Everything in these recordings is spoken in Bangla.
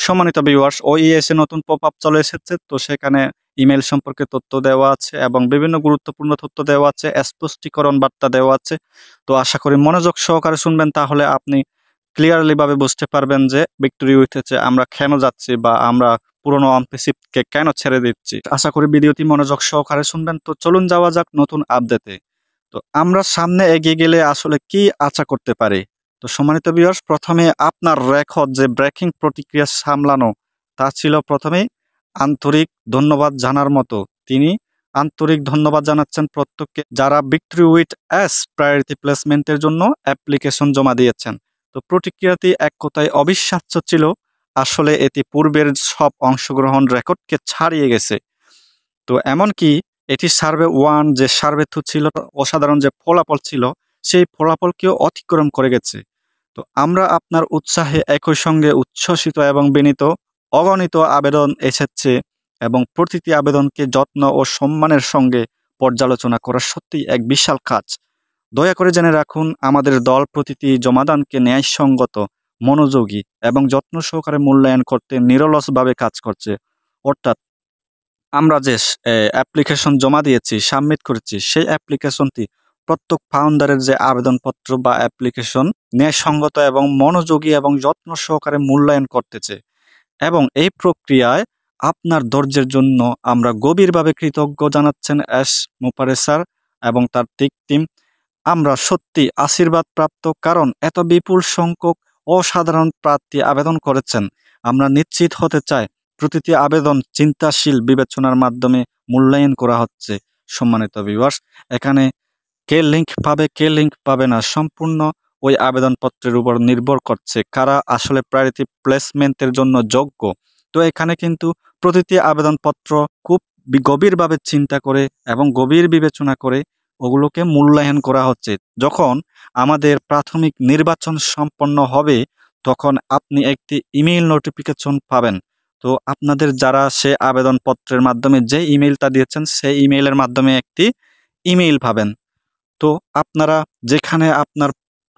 সম্মানিত ভিউয়ার্স, ওইএস এ নতুন পপআপ চলে এসেছে। তো সেখানে ইমেইল সম্পর্কে তথ্য দেওয়া আছে এবং বিভিন্ন গুরুত্বপূর্ণ তথ্য দেওয়া আছে, স্পষ্টীকরণ বার্তা দেওয়া আছে। তো আশা করি মনোযোগ সহকারে শুনবেন, তাহলে আপনি ক্লিয়ারলি ভাবে বুঝতে পারবেন যে ভিক্টোরি উইথে আমরা কেন যাচ্ছি বা আমরা পুরনো অনপ্রেসিভকে কেন ছেড়ে দিচ্ছি। আশা করি ভিডিওটি মনোযোগ সহকারে শুনবেন। তো চলুন যাওয়া যাক নতুন আপডেটে। তো আমরা সামনে এগিয়ে গেলে আসলে কি আশা করতে পারি? তো সম্মানিত ভিউয়ার্স, প্রথমে আপনার রেকর্ড যে ব্রেকিং প্রতিক্রিয়া সামলানো, তা ছিল প্রথমেই আন্তরিক ধন্যবাদ জানার মতো। তিনি আন্তরিক ধন্যবাদ জানাচ্ছেন প্রত্যেককে যারা ভিক্টোরি উইথ এস প্রায়োরিটি প্লেসমেন্টের জন্য অ্যাপ্লিকেশন জমা দিয়েছেন। তো প্রতিক্রিয়াটি এক কথায় অবিশ্বাস্য ছিল। আসলে এটি পূর্বের সব অংশগ্রহণ রেকর্ডকে ছাড়িয়ে গেছে। তো এমনকি এটি সার্ভে 1 যে সার্ভে 2 ছিল, অসাধারণ যে ফলাফল ছিল, সেই ফলাফলকেও অতিক্রম করে গেছে। তো আমরা আপনার উৎসাহে একই সঙ্গে উচ্ছ্বসিত এবং বিনীত। অগণিত আবেদন এসেছে এবং প্রতিটি আবেদনকে যত্ন ও সম্মানের সঙ্গে পর্যালোচনা করা সত্যিই এক বিশাল কাজ। দয়া করে জেনে রাখুন, আমাদের দল প্রতিটি জমাদানকে ন্যায়সঙ্গত, মনোযোগী এবং যত্ন সহকারে মূল্যায়ন করতে নিরলসভাবে কাজ করছে। অর্থাৎ আমরা যে অ্যাপ্লিকেশন জমা দিয়েছি, সাবমিট করেছি, সেই অ্যাপ্লিকেশনটি প্রত্যেক ফাউন্ডারের যে আবেদনপত্র বা অ্যাপ্লিকেশন ন্যায়সঙ্গত এবং মনোযোগী এবং যত্ন সহকারে মূল্যায়ন করতেছে। এবং এই প্রক্রিয়ায় আপনার ধৈর্যের জন্য আমরা গভীরভাবে কৃতজ্ঞ জানাচ্ছেন এস মুপারে স্যার এবং তার টিম। আমরা সত্যি আশীর্বাদ প্রাপ্ত, কারণ এত বিপুল সংখ্যক অসাধারণ প্রার্থী আবেদন করেছেন। আমরা নিশ্চিত হতে চাই প্রতিটি আবেদন চিন্তাশীল বিবেচনার মাধ্যমে মূল্যায়ন করা হচ্ছে। সম্মানিত ভিউয়ার্স, এখানে কে লিঙ্ক পাবে কে লিঙ্ক পাবে না সম্পূর্ণ ওই আবেদনপত্রের উপর নির্ভর করছে কারা আসলে প্রায়োরিটি প্লেসমেন্টের জন্য যোগ্য। তো এখানে কিন্তু প্রতিটি আবেদনপত্র খুব গভীরভাবে চিন্তা করে এবং গভীর বিবেচনা করে ওগুলোকে মূল্যায়ন করা হচ্ছে। যখন আমাদের প্রাথমিক নির্বাচন সম্পন্ন হবে, তখন আপনি একটি ইমেইল নোটিফিকেশন পাবেন। তো আপনাদের যারা সে আবেদনপত্রের মাধ্যমে যে ইমেইলটা দিয়েছেন, সেই ইমেইলের মাধ্যমে একটি ইমেইল পাবেন। তো আপনারা যেখানে আপনার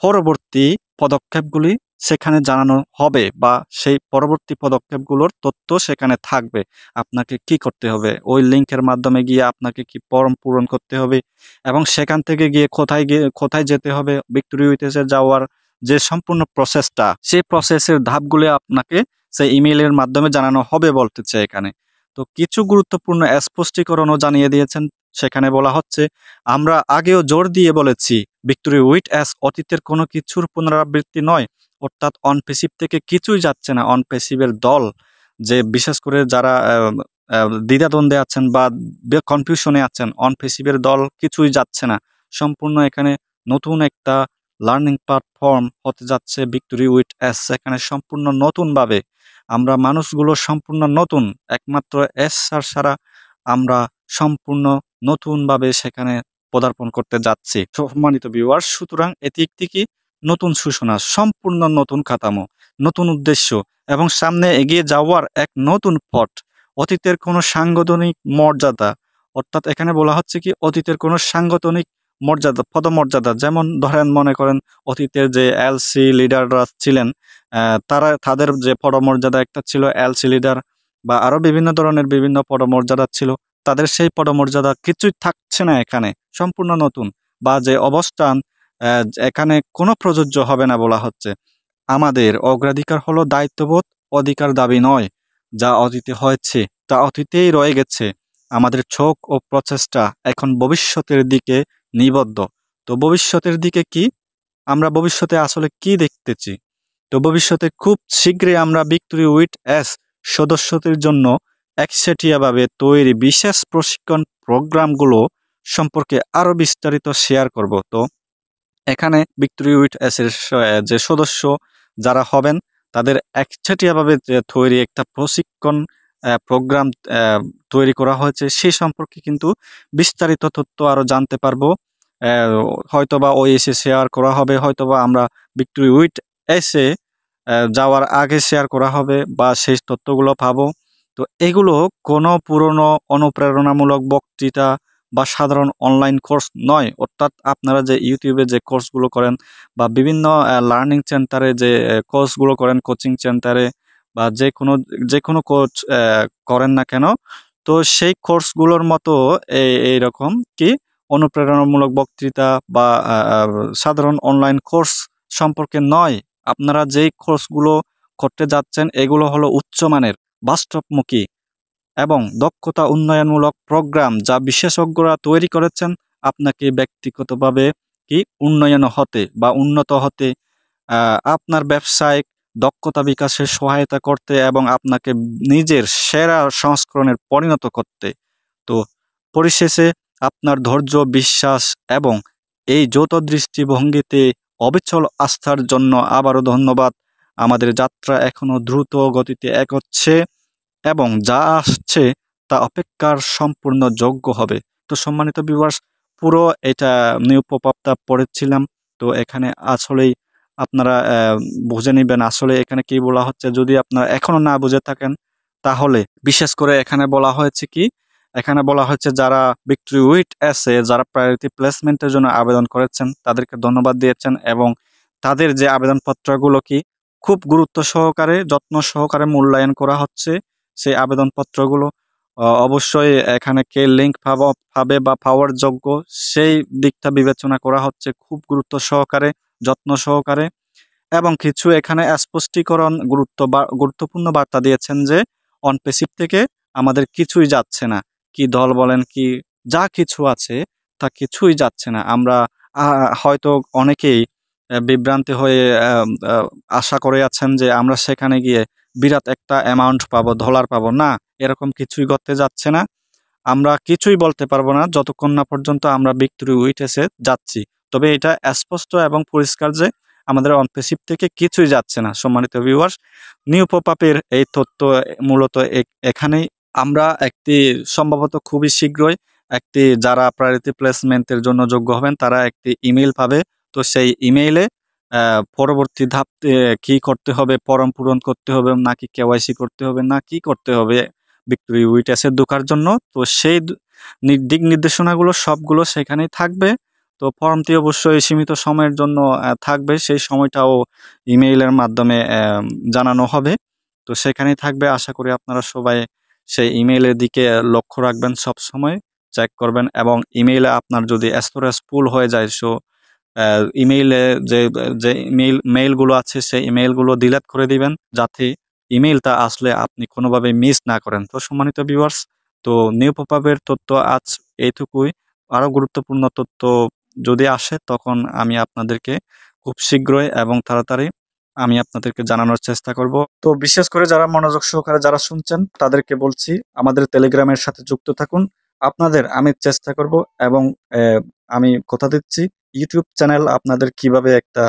পরবর্তী পদক্ষেপগুলি সেখানে জানানো হবে বা সেই পরবর্তী পদক্ষেপগুলোর তথ্য সেখানে থাকবে। আপনাকে কি করতে হবে, ওই লিঙ্কের মাধ্যমে গিয়ে আপনাকে কি ফর্ম পূরণ করতে হবে এবং সেখান থেকে গিয়ে কোথায় যেতে হবে, ভিক্টোরি উইথেসে যাওয়ার যে সম্পূর্ণ প্রসেসটা, সেই প্রসেসের ধাপগুলো আপনাকে সেই ইমেইলের মাধ্যমে জানানো হবে বলতেছে এখানে। তো কিছু গুরুত্বপূর্ণ স্পষ্টীকরণও জানিয়ে দিয়েছেন। সেখানে বলা হচ্ছে, আমরা আগেও জোর দিয়ে বলেছি ভিক্টোরি উইথ এস অতীতের কোনো কিছুর পুনরাবৃত্তি নয়। অর্থাৎ অনপেসিভ থেকে কিছুই যাচ্ছে না। অনপেসিভের দল যে বিশেষ করে যারা দ্বিধাদ্বন্দ্বে আছেন বা কনফিউশনে আছেন, অনপেসিভের দল কিছুই যাচ্ছে না। সম্পূর্ণ এখানে নতুন একটা লার্নিং প্ল্যাটফর্ম হতে যাচ্ছে ভিক্টোরি উইথ এস। এখানে সম্পূর্ণ নতুনভাবে আমরা মানুষগুলো সম্পূর্ণ নতুন, একমাত্র এস স্যার ছাড়া আমরা সম্পূর্ণ নতুনভাবে সেখানে পদার্পণ করতে যাচ্ছি। সম্মানিত ভিউয়ার্স, সুতরাং এটি একটি কি নতুন সূচনা, সম্পূর্ণ নতুন কাঠামো, নতুন উদ্দেশ্য এবং সামনে এগিয়ে যাওয়ার এক নতুন পথ। অতীতের কোনো সাংগঠনিক মর্যাদা, অর্থাৎ এখানে বলা হচ্ছে কি অতীতের কোনো সাংগঠনিক মর্যাদা, পদমর্যাদা, যেমন ধরেন মনে করেন অতীতের যে এলসি লিডাররা ছিলেন, তাদের যে পদমর্যাদা একটা ছিল এলসি লিডার বা আরো বিভিন্ন ধরনের বিভিন্ন পদমর্যাদা ছিল, তাদের সেই পদমর্যাদা কিছুই থাকছে না এখানে। সম্পূর্ণ নতুন বা যে অবস্থান, এখানে কোনো প্রযোজ্য হবে না বলা হচ্ছে। আমাদের অগ্রাধিকার হলো দায়িত্ববোধ, অধিকার দাবি নয়। যা অতীতে হয়েছে তা অতীতেই রয়ে গেছে। আমাদের চোখ ও প্রচেষ্টা এখন ভবিষ্যতের দিকে নিবদ্ধ। তো ভবিষ্যতের দিকে কি, আমরা ভবিষ্যতে আসলে কি দেখতেছি? তো ভবিষ্যতে খুব শীঘ্রই আমরা ভিক্টোরি উইথ এস সদস্যদের জন্য একচেটিয়াভাবে তৈরি বিশেষ প্রশিক্ষণ প্রোগ্রামগুলো সম্পর্কে আরো বিস্তারিত শেয়ার করব। তো এখানে ভিক্টোরি উইথ এস এর যে সদস্য যারা হবেন, তাদের একচেটিয়াভাবে তৈরি একটা প্রশিক্ষণ প্রোগ্রাম তৈরি করা হয়েছে। সেই সম্পর্কে কিন্তু বিস্তারিত তথ্য আরো জানতে পারবো। হয়তোবা ওএসএ শেয়ার করা হবে, হয়তোবা আমরা ভিক্টোরি উইথ এসে যাওয়ার আগে শেয়ার করা হবে বা সেই তথ্যগুলো পাবো। তো এগুলো কোনো পুরনো অনুপ্রেরণামূলক বক্তৃতা বা সাধারণ অনলাইন কোর্স নয়। অর্থাৎ আপনারা যে ইউটিউবে যে কোর্সগুলো করেন বা বিভিন্ন লার্নিং সেন্টারে যে কোর্সগুলো করেন, কোচিং সেন্টারে বা যে কোনো কোর্স করেন না কেন, তো সেই কোর্সগুলোর মতো এইরকম কি অনুপ্রেরণামূলক বক্তৃতা বা সাধারণ অনলাইন কোর্স সম্পর্কে নয়। আপনারা যেই কোর্সগুলো করতে যাচ্ছেন এগুলো হলো উচ্চমানের, বাস্তবমুখী এবং দক্ষতা উন্নয়নমূলক প্রোগ্রাম, যা বিশেষজ্ঞরা তৈরি করেছেন আপনাকে ব্যক্তিগতভাবে কি উন্নয়ন হতে বা উন্নত হতে, আপনার ব্যবসায়িক দক্ষতা বিকাশে সহায়তা করতে এবং আপনাকে নিজের সেরা সংস্করণের পরিণত করতে। তো পরিশেষে আপনার ধৈর্য, বিশ্বাস এবং এই যৌথ দৃষ্টিভঙ্গিতে অবিচল আস্থার জন্য আবারও ধন্যবাদ। আমাদের যাত্রা এখনো দ্রুত গতিতে এগোচ্ছে এবং যা আসছে তা অপেক্ষার সম্পূর্ণ যোগ্য হবে। তো সম্মানিত ভিউয়ার্স, পুরো এটা নিউ পপআপটা পড়েছিলাম। তো এখানে আসলেই আপনারা বুঝে নেবেন আসলে এখানে কি বলা হচ্ছে। যদি আপনারা এখনো না বুঝে থাকেন তাহলে বিশেষ করে এখানে বলা হয়েছে কি, এখানে বলা হচ্ছে যারা ভিক্টোরি উইট এসে যারা প্রায়োরিটি প্লেসমেন্টের জন্য আবেদন করেছেন তাদেরকে ধন্যবাদ দিয়েছেন এবং তাদের যে আবেদনপত্রগুলো কি খুব গুরুত্ব সহকারে যত্ন সহকারে মূল্যায়ন করা হচ্ছে। সেই আবেদনপত্রগুলো অবশ্যই এখানে কে লিঙ্ক পাবে বা পাওয়ার যোগ্য সেই দিকটা বিবেচনা করা হচ্ছে খুব গুরুত্ব সহকারে, যত্ন সহকারে। এবং কিছু এখানে স্পষ্টীকরণ গুরুত্বপূর্ণ বার্তা দিয়েছেন যে অনপেসিভ থেকে আমাদের কিছুই যাচ্ছে না, কি দল বলেন কি যা কিছু আছে তা কিছুই যাচ্ছে না। আমরা হয়তো অনেকেই বিভ্রান্তি হয়ে আশা করে আছেন যে আমরা সেখানে গিয়ে বিরাট একটা অ্যামাউন্ট পাবো, ডলার পাবো। না, এরকম কিছুই করতে যাচ্ছে না। আমরা কিছুই বলতে পারবো না যতক্ষণ না পর্যন্ত আমরা ভিক্টোরি উইটেসে যাচ্ছি। তবে এটা স্পষ্ট এবং পরিষ্কার যে আমাদের অনপেসিভ থেকে কিছুই যাচ্ছে না। সম্মানিত ভিউয়ার্স, নিউ পপআপের এই তথ্য মূলত এখানেই। আমরা একটি সম্ভবত খুবই শীঘ্রই একটি যারা প্রায়োরিটি প্লেসমেন্টের জন্য যোগ্য হবেন তারা একটি ইমেইল পাবে। তো সেই ইমেইলে পরবর্তী ধাপ কি করতে হবে, ফর্ম পূরণ করতে হবে নাকি কেওয়াইসি করতে হবে না কি করতে হবে ভিক্টোরি উইটেসে ঢোকার জন্য, তো সেই দিক নির্দেশনাগুলো সবগুলো সেখানেই থাকবে। তো ফর্মটি অবশ্যই সীমিত সময়ের জন্য থাকবে, সেই সময়টাও ইমেইলের মাধ্যমে জানানো হবে। তো সেখানেই থাকবে। আশা করি আপনারা সবাই সেই ইমেইলের দিকে লক্ষ্য রাখবেন, সব সময় চেক করবেন এবং ইমেইলে আপনার যদি স্টোরেজ ফুল হয়ে যায় ইমেইলে যে যে মেইলগুলো আছে সেই ইমেইলগুলো ডিলিট করে দিবেন যাতে ইমেইলটা আসলে আপনি কোনোভাবে মিস না করেন। তো সম্মানিত ভিউয়ার্স, তো নিউ পপআপের তথ্য আজ এইটুকুই। আরও গুরুত্বপূর্ণ তথ্য যদি আসে তখন আমি আপনাদেরকে খুব শীঘ্রই এবং তাড়াতাড়ি আমি আপনাদেরকে জানানোর চেষ্টা করব। তো বিশেষ করে যারা মনোযোগ সহকারে যারা শুনছেন তাদেরকে বলছি আমাদের টেলিগ্রামের সাথে যুক্ত থাকুন। আপনাদের আমি চেষ্টা করব এবং আমি কথা দিচ্ছি ইউটিউব চ্যানেল আপনাদের কিভাবে একটা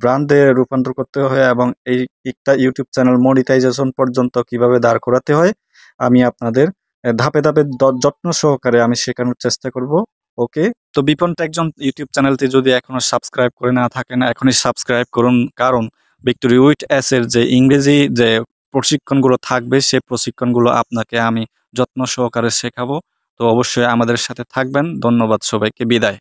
ব্র্যান্ডে রূপান্তর করতে হয় এবং এই একটা ইউটিউব চ্যানেল মনিটাইজেশন পর্যন্ত কিভাবে দাঁড় করাতে হয় আমি আপনাদের ধাপে ধাপে যত্ন সহকারে আমি শেখানোর চেষ্টা করব। ওকে, তো বিপন একজন ইউটিউব চ্যানেলটি যদি এখনো সাবস্ক্রাইব করে না থাকেন এখনই সাবস্ক্রাইব করুন, কারণ ভিক্টোরি উইট এস এর যে ইংরেজি যে প্রশিক্ষণগুলো থাকবে সেই প্রশিক্ষণগুলো আপনাকে আমি যত্ন সহকারে শেখাবো। তো অবশ্যই আমাদের সাথে থাকবেন। ধন্যবাদ সবাইকে, বিদায়।